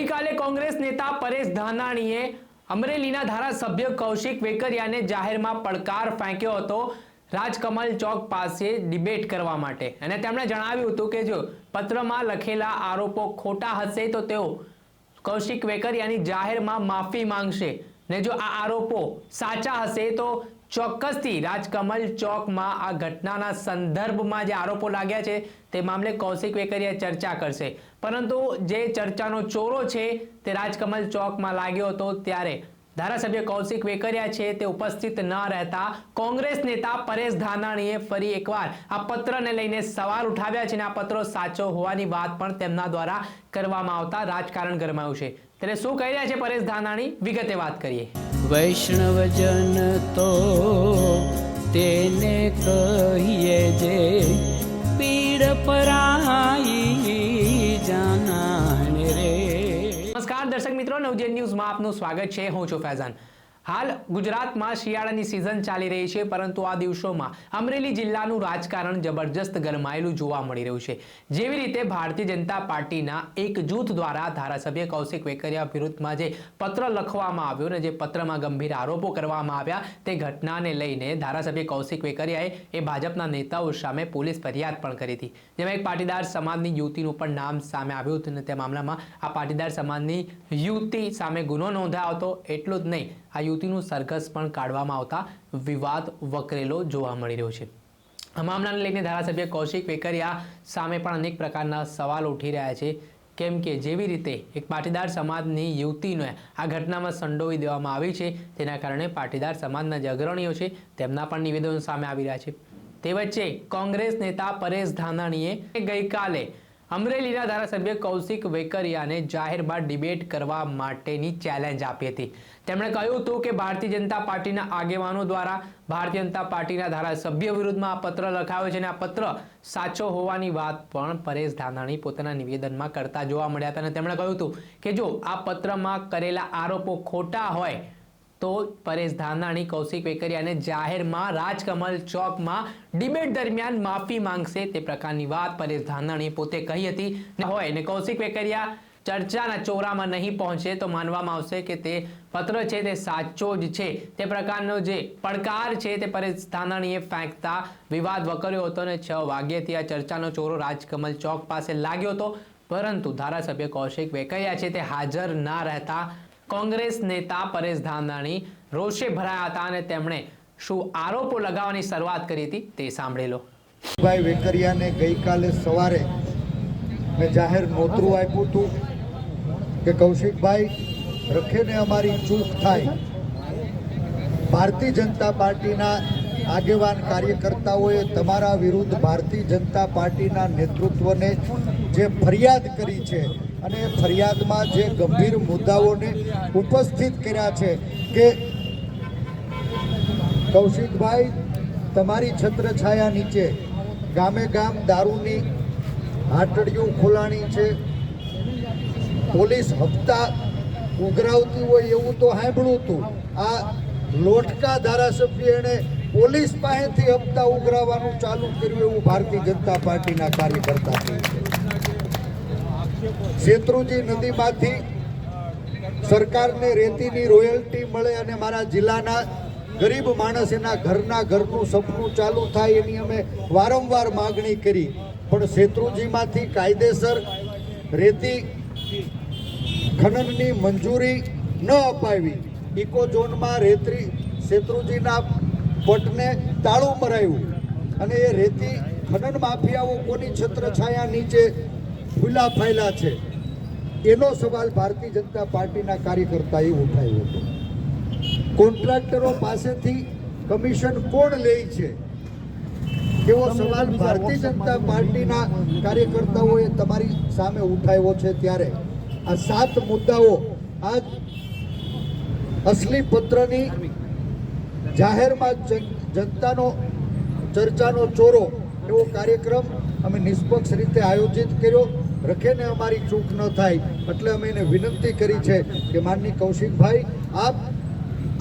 ગઈકાલે કોંગ્રેસ નેતા પરેશ ધાનાણીએ અમરેલીના ધારાસભ્ય કૌશિક વેકરિયાને જાહેરમાં પડકાર ફેંક્યો હતો રાજકમલ ચોક પાસે ડિબેટ કરવા માટે અને તેમણે જણાવ્યું હતું કે જો પત્રમાં લખેલા આરોપો ખોટા હશે તો તેઓ કૌશિક વેકરિયાની જાહેરમાં માફી માંગશે ને જો આ આરોપો સાચા હશે તો ચોક્કસથી રાજકમલ ચોકમાં આ ઘટનાના સંદર્ભમાં જે આરોપો લાગ્યા છે તે મામલે કૌશિક વેકરિયા ચર્ચા કરશે, પરંતુ જે ચર્ચાનો ચોરો છે તે રાજકમલ ચોકમાં લાગ્યો હતો ત્યારે ધારાસભ્ય કૌશિક વેકરિયા છે તે ઉપસ્થિત ન રહેતા કોંગ્રેસ નેતા પરેશ ધાનાણીએ ફરી એકવાર આ પત્રને લઈને સવાલ ઉઠાવ્યા છે અને આ પત્રો સાચો હોવાની વાત પણ તેમના દ્વારા કરવામાં આવતા રાજકારણ ગરમાયું છે। ત્યારે શું કહી રહ્યા છે પરેશ ધાનાણી, વિગતે વાત કરીએ। વૈષ્ણવજન તો તેને કહીએ જે પીડ પરાઈ જાનાને રે। નમસ્કાર દર્શક મિત્રો, નવજીવન ન્યૂઝમાં આપનું સ્વાગત છે। હું છું ફૈઝાન। હાલ ગુજરાતમાં શિયાળાની સિઝન ચાલી રહી છે, પરંતુ આ દિવસોમાં અમરેલી જિલ્લાનું રાજકારણ જબરજસ્ત ગરમાયેલું જોવા મળી રહ્યું છે। જેવી રીતે ભારતીય જનતા પાર્ટીના એક જૂથ દ્વારા ધારાસભ્ય કૌશિક વેકરિયા વિરુદ્ધમાં જે પત્ર લખવામાં આવ્યો અને જે પત્રમાં ગંભીર આરોપો કરવામાં આવ્યા તે ઘટનાને લઈને ધારાસભ્ય કૌશિક વેકરિયાએ એ ભાજપના નેતાઓ સામે પોલીસ ફરિયાદ પણ કરી હતી, જેમાં એક પાટીદાર સમાજની યુવતીનું પણ નામ સામે આવ્યું હતું અને તે મામલામાં આ પાટીદાર સમાજની યુવતી સામે ગુનો નોંધાયો હતો। એટલું જ નહીં, આ યુવતીનું સરઘસ પણ કાઢવામાં આવતા વિવાદ વકરેલો જોવા મળી રહ્યો છે। આ મામલાને લઈને ધારાસભ્ય કૌશિક વેકરિયા સામે પણ અનેક પ્રકારના સવાલ ઉઠી રહ્યા છે, કેમ કે જેવી રીતે એક પાટીદાર સમાજની યુવતીને આ ઘટનામાં સંડોવી દેવામાં આવી છે તેના કારણે પાટીદાર સમાજના જે અગ્રણીઓ છે તેમના પણ નિવેદનો સામે આવી રહ્યા છે। તે વચ્ચે કોંગ્રેસ નેતા પરેશ ધાનાણીએ ગઈકાલે અમરેલીના ધારાસભ્ય કૌશિક વેકરિયાને જાહેરમાં ડિબેટ કરવા માટેની ચેલેન્જ આપી હતી। તેમણે કહ્યું હતું કે ભારતીય જનતા પાર્ટીના આગેવાનો દ્વારા ભારતીય જનતા પાર્ટીના ધારાસભ્ય વિરુદ્ધમાં આ પત્ર લખાયો છે અને આ પત્ર સાચો હોવાની વાત પણ પરેશ ધાનાણી પોતાના નિવેદનમાં કરતા જોવા મળ્યા હતા અને તેમણે કહ્યું હતું કે જો આ પત્રમાં કરેલા આરોપો ખોટા હોય તો પરેશ ધાનાણી કૌશિક વેકરિયાને જાહેરમાં રાજકમલ ચોકમાં ડિબેટ દરમિયાન માફી માંગશે તે પ્રકારની વાત પરેશ ધાનાણીએ પોતે કહી હતી હોય ને કૌશિક વેકરિયા ચર્ચાના ચોરામાં નહીં પહોંચે તો માનવામાં આવશે કે તે પત્ર છે તે સાચો જ છે। તે પ્રકારનો જે પડકાર છે તે પરેશ ધાનાણીએ ફેંકતા વિવાદ વકર્યો હતો અને 6 વાગ્યેથી આ ચર્ચાનો ચોરો રાજકમલ ચોક પાસે લાગ્યો હતો, પરંતુ ધારાસભ્ય કૌશિક વેકરિયા છે તે હાજર ના રહેતા કોંગ્રેસ નેતા પરેશ ધાનાણી રોષે ભરાયા હતા અને તેમણે શું આરોપો લગાવવાની શરૂઆત કરી હતી તે સાંભળી લો। ભાઈ વેકરિયાને ગઈકાલે સવારે મેં જાહેર નોતરું આપ્યું હતું કે કૌશિકભાઈ રખેને અમારી ચૂક થાય, ભારતીય જનતા પાર્ટીના આગેવાન કાર્યકર્તાઓએ તમારા વિરુદ્ધ ભારતીય જનતા પાર્ટીના નેતૃત્વને જે ફરિયાદ કરી છે અને એ ફરિયાદમાં જે ગંભીર મુદ્દાઓને ઉપસ્થિત કર્યા છે કે કૌશિકભાઈ તમારી છત્રછાયા નીચે ગામે ગામ દારૂની હાટડીઓ ખોલાણી છે, પોલીસ હપ્તા ઉઘરાવતી હોય એવું તો સાંભળ્યું હતું। આ લોટકા ધારાસભ્ય એણે પોલીસ પાસેથી હપ્તા ઉઘરાવવાનું ચાલુ કર્યું એવું ભારતીય જનતા પાર્ટીના કાર્યકર્તા છે। શેત્રુજી નદીમાંથી સરકારને રેતીની રોયલ્ટી મળે અને મારા જિલ્લાના ગરીબ માણસ એના ઘરનું સપનું ચાલુ થાય એની અમે વારંવાર માગણી કરી, પણ શેત્રુજીમાંથી કાયદેસર રેતી ખનનની મંજૂરી ન અપાવી, ઇકો ઝોનમાં રેતી શેત્રુજીના પટને તાળું મરાયું અને એ રેતી ખનન માફિયાઓ કોની છત્રછાયા નીચે ખુલ્લા ફાયલા છે એનો સવાલ ભારતીય જનતા પાર્ટીના કાર્યકર્તાએ ઉઠાવ્યો હતો। કોન્ટ્રાક્ટરો પાસેથી કમિશન કોણ લે છે એવો સવાલ ભારતીય જનતા પાર્ટીના કાર્યકર્તાઓએ તમારી સામે ઉઠાવ્યો છે। ત્યારે આ 7 મુદ્દાઓ આજ અસલી પત્રની જાહેરમાં જનતાનો ચર્ચાનો ચોરો એવો કાર્યક્રમ અમે નિષ્પક્ષ રીતે આયોજિત કર્યો। રખેને અમારી ચૂક ન થાય એટલે અમે એને વિનંતી કરી છે કે માનની કૌશિકભાઈ આપ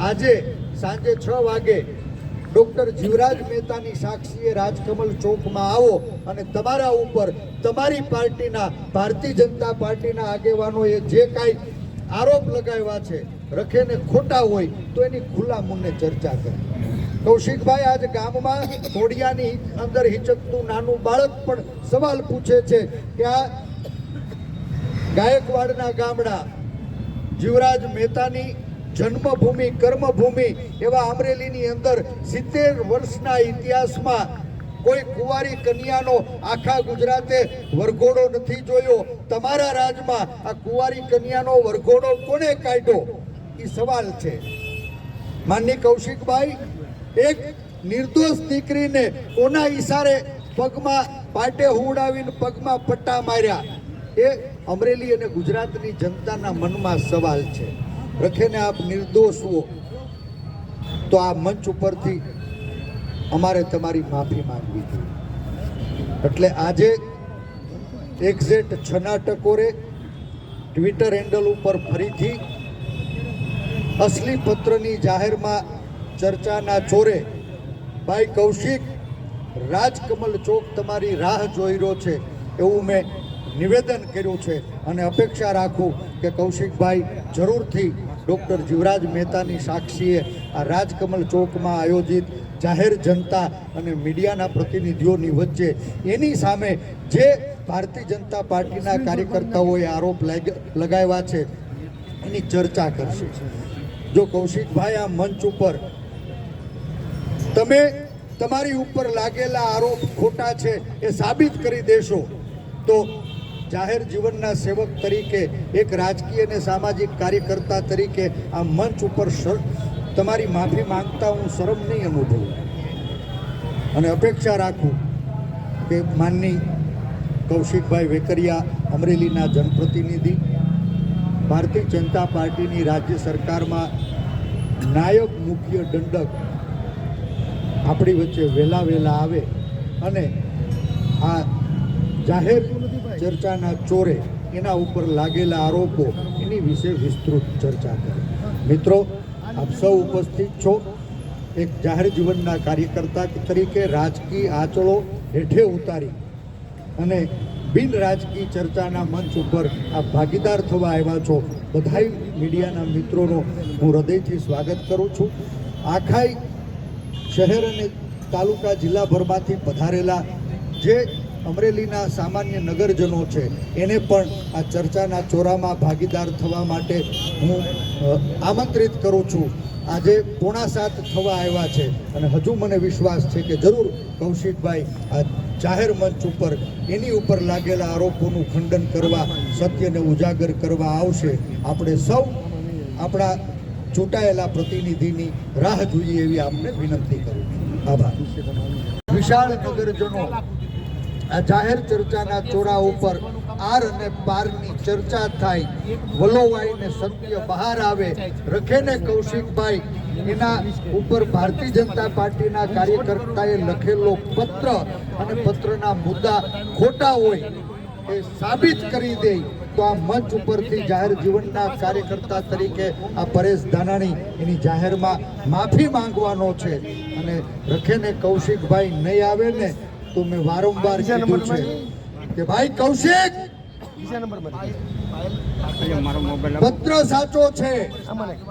આજે સાંજે 6 વાગે ડોક્ટર જીવરાજ મહેતાની સાક્ષીએ રાજકમલ ચોકમાં આવો અને તમારા ઉપર તમારી પાર્ટીના ભારતીય જનતા પાર્ટીના આગેવાનોએ જે કાંઈ આરોપ લગાવ્યા છે રખે ને ખોટા હોય તો એની ખુલ્લા મુન્ને ચર્ચા કરે. કૌશિકભાઈ, આજ ગામમાં ઘોડિયાની અંદર હિચકતું નાનું બાળક પણ સવાલ પૂછે છે કે આ ગાયકવાડના ગામડા જીવરાજ મહેતાની જન્મભૂમિ કર્મભૂમિ એવા અમરેલીની અંદર 70 વર્ષના ઇતિહાસમાં કોઈ કુંવારી કન્યાનો આખા ગુજરાતે વરઘોડો નથી જોયો. તમારા રાજમાં આ કુંવારી કન્યાનો વરઘોડો કોને કાઢ્યો? એ સવાલ છે. માનની કૌશિકભાઈ, એક નિર્દોષ દીકરીને કોના ઈશારે પગમાં પાટે હુવડાવીને પગમાં પટ્ટા માર્યા, એ અમરેલી અને ગુજરાતની જનતાના મનમાં સવાલ છે. રખેને આપ નિર્દોષ હો તો આ મંચ ઉપરથી અમારે તમારી માફી માંગવી જોઈએ. એટલે આજે એક્ઝેક્ટ 6 ટકોરે ટ્વિટર હેન્ડલ ઉપર ફરીથી અસલી પત્રની જાહેરમાં ચર્ચાના ચોરે ભાઈ કૌશિક, રાજકમલ ચોક તમારી રાહ જોઈ રહ્યો છે એવું મેં નિવેદન કર્યું છે અને અપેક્ષા રાખું કે કૌશિકભાઈ જરૂરથી ડૉક્ટર જીવરાજ મહેતાની સાક્ષીએ આ રાજકમલ ચોકમાં આયોજિત જાહેર જનતા અને મીડિયાના પ્રતિનિધિઓની વચ્ચે એની સામે જે ભારતીય જનતા પાર્ટીના કાર્યકર્તાઓએ આરોપ લગાવ્યા છે એની ચર્ચા કરશે. જો કૌશિકભાઈ આ મંચ ઉપર તમે તમારી ઉપર લાગેલા આરોપ ખોટા છે એ સાબિત કરી દેશો તો જાહેર જીવનના સેવક તરીકે, એક રાજકીય અને સામાજિક કાર્યકર્તા તરીકે આ મંચ ઉપર તમારી માફી માંગતા હું શરમ નહીં અનુભવું અને અપેક્ષા રાખું કે માનની કૌશિકભાઈ વેકરિયા, અમરેલીના જનપ્રતિનિધિ, ભારતીય જનતા પાર્ટીની રાજ્ય સરકારમાં નાયબ મુખ્ય દંડક આપણી વચ્ચે વહેલા આવે અને આ જાહેર ચર્ચાના ચોરે એના ઉપર લાગેલા આરોપો એની વિશે વિસ્તૃત ચર્ચા કરે. મિત્રો, આપ સૌ ઉપસ્થિત છો. એક જાહેર જીવનના કાર્યકર્તા તરીકે રાજકીય આંચળો હેઠે ઉતારી અને બિન રાજકીય ચર્ચાના મંચ ઉપર આ ભાગીદાર થવા આવ્યા છો. બધાય મીડિયાના મિત્રોનો હું હૃદયથી સ્વાગત કરું છું. આખાય શહેર અને તાલુકા જિલ્લાભરમાંથી પધારેલા જે અમરેલીના સામાન્ય નગરજનો છે એને પણ આ ચર્ચાના ચોરામાં ભાગીદાર થવા માટે હું આમંત્રિત કરું છું. આજે 6:45 થવા આવ્યા છે અને હજુ મને વિશ્વાસ છે કે જરૂર કૌશિકભાઈ આ જાહેર મંચ ઉપર એની ઉપર લાગેલા આરોપોનું ખંડન કરવા, સત્યને ઉજાગર કરવા આવશે. આપણે સૌ આપણા ચૂંટાયેલા પ્રતિનિધિની રાહ જોઈએ એવી આપને વિનંતી કરું છું. આભાર. વિશાળ નગરજનો આ જાહેર ચર્ચાના ચોરા ઉપર આર અને પારની ચર્ચા થાય, વલોવાઈને સત્ય બહાર આવે. રખેને કૌશિકભાઈ એના ઉપર ભારતીય જનતા પાર્ટીના કાર્યકર્તાએ લખેલો પત્ર અને પત્રના મુદ્દા ખોટા હોય એ સાબિત કરી દે તો આ મંચ ઉપરથી જાહેર જીવનના કાર્યકર્તા તરીકે આ પરેશ ધાનાણી એની જાહેરમાં માફી માંગવાનો છે. અને રખેને કૌશિકભાઈ નહીં આવે ને તો મેં વારંવાર કીધું છે કે ભાઈ કૌશિક, પત્ર સાચો છે,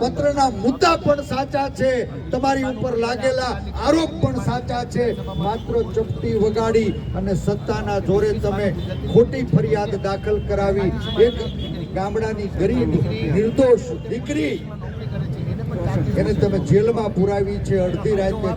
પત્રના મુદ્દા પણ સાચા છે, તમારી ઉપર લાગેલા આરોપ પણ સાચા છે. માત્ર ચપટી વગાડી અને સત્તાના જોરે તમે ખોટી ફરિયાદ દાખલ કરાવી. એક ગામડાની ગરીબ નિર્દોષ દીકરી એને તમે જેલમાં પુરાવી છે. અડધી રાતે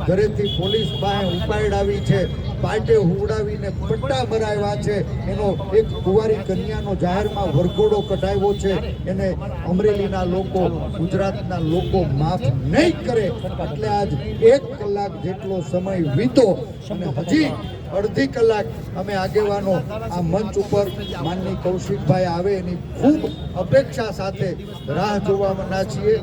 ઘરેથી પોલીસ પાસે ઉપાડાવી છે, પાટે હુવડાવીને પટ્ટા મરાવ્યા છે. એનો એક કુંવારી કન્યાનો જાહેરમાં વરઘોડો કઢાવ્યો છે. એને અમરેલીના લોકો, ગુજરાતના લોકો માફ નહીં કરે. એટલે આજ 1 કલાક જેટલો સમય વીતો અને હજી અડધી કલાક અમે આગેવાનો આ મંચ ઉપર માનની કૌશિકભાઈ આવે એની ખૂબ અપેક્ષા સાથે રાહ જોવાના છીએ.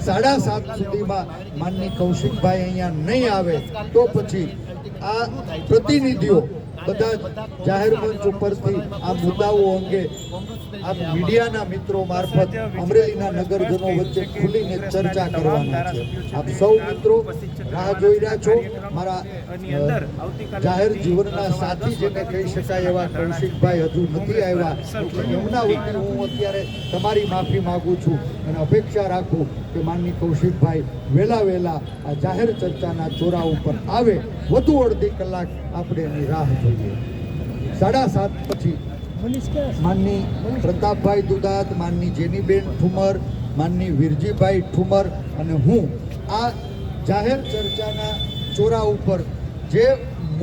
7:30 સુધીમાં માનની કૌશિકભાઈ અહીંયા નહીં આવે તો પછી આ પ્રતિનિધિઓ બધા જ જાહેર મંચ ઉપરથી આ મુદ્દાઓ અંગે આ મીડિયાના મિત્રો મારફત અમરેલીના નગરજનો વચ્ચે ખુલીને ચર્ચા કરવાના છે. આપ સૌ મિત્રો રાહ જોઈ રહ્યા છો. મારા જાહેર જીવનના સાથી જેને કહી શકાય એવા કૌશિકભાઈ હજુ નથી આવ્યા. એમના વતી હું અત્યારે તમારી માફી માંગુ છું અને અપેક્ષા રાખું કે માનની કૌશિકભાઈ વહેલા આ જાહેર ચર્ચાના ચોરા ઉપર આવે. વધુ અડધી કલાક આપણે એની રાહ જોઈએ. 7:30 પછી માનની પ્રતાપભાઈ દુધાત, માનની જેનીબેન ઠુમર, માનની વીરજીભાઈ ઠુમર અને હું આ જાહેર ચર્ચાના ચોરા ઉપર જે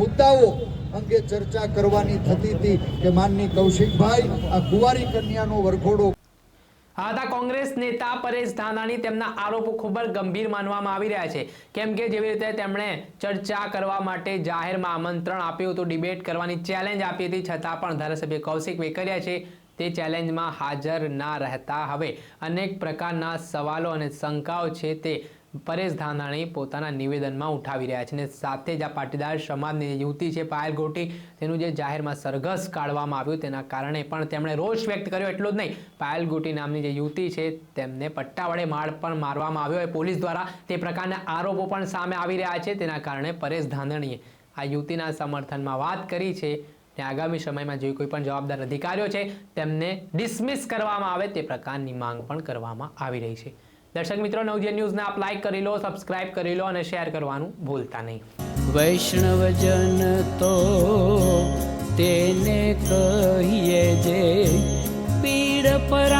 મુદ્દાઓ અંગે ચર્ચા કરવાની થતી હતી કે માનની કૌશિકભાઈ આ કુંવારી કન્યાનો વરઘોડો. આ હતા કોંગ્રેસ નેતા પરેશ ધાનાણી. તેમના આરોપો ખૂબ જ ગંભીર માનવામાં આવી રહ્યા છે, કેમ કે જેવી રીતે તેમણે ચર્ચા કરવા માટે જાહેરમાં આમંત્રણ આપ્યું હતું, ડિબેટ કરવાની ચેલેન્જ આપી હતી, છતાં પણ ધારાસભ્ય કૌશિક વેકરિયા છે તે ચેલેન્જમાં હાજર ના રહેતા હવે અનેક પ્રકારના સવાલો અને શંકાઓ છે તે પરેશ ધાનાણી પોતાના નિવેદનમાં ઉઠાવી રહ્યા છે. અને સાથે જ આ પાટીદાર સમાજની યુવતી છે પાયલ ગોટી, તેનું જે જાહેરમાં સરઘસ કાઢવામાં આવ્યું તેના કારણે પણ તેમણે રોષ વ્યક્ત કર્યો. એટલું જ નહીં, પાયલ ગોટી નામની જે યુવતી છે તેમને પટ્ટા વડે માર પણ મારવામાં આવ્યો હોય પોલીસ દ્વારા. તે પ્રકારના આરોપો પણ સામે આવી રહ્યા છે. તેના કારણે પરેશ ધાનાણીએ આ યુવતીના સમર્થનમાં વાત કરી છે ને આગામી સમયમાં જે કોઈ પણ જવાબદાર અધિકારીઓ છે તેમને ડિસમિસ કરવામાં આવે તે પ્રકારની માંગ પણ કરવામાં આવી રહી છે. દર્શક મિત્રો, નવજીવન ન્યૂઝને આપ લાઈક કરી લો, સબસ્ક્રાઇબ કરી લો અને શેર કરવાનું ભૂલતા નહીં. વૈષ્ણવજન તો તેને કહીએ જે પીડ પર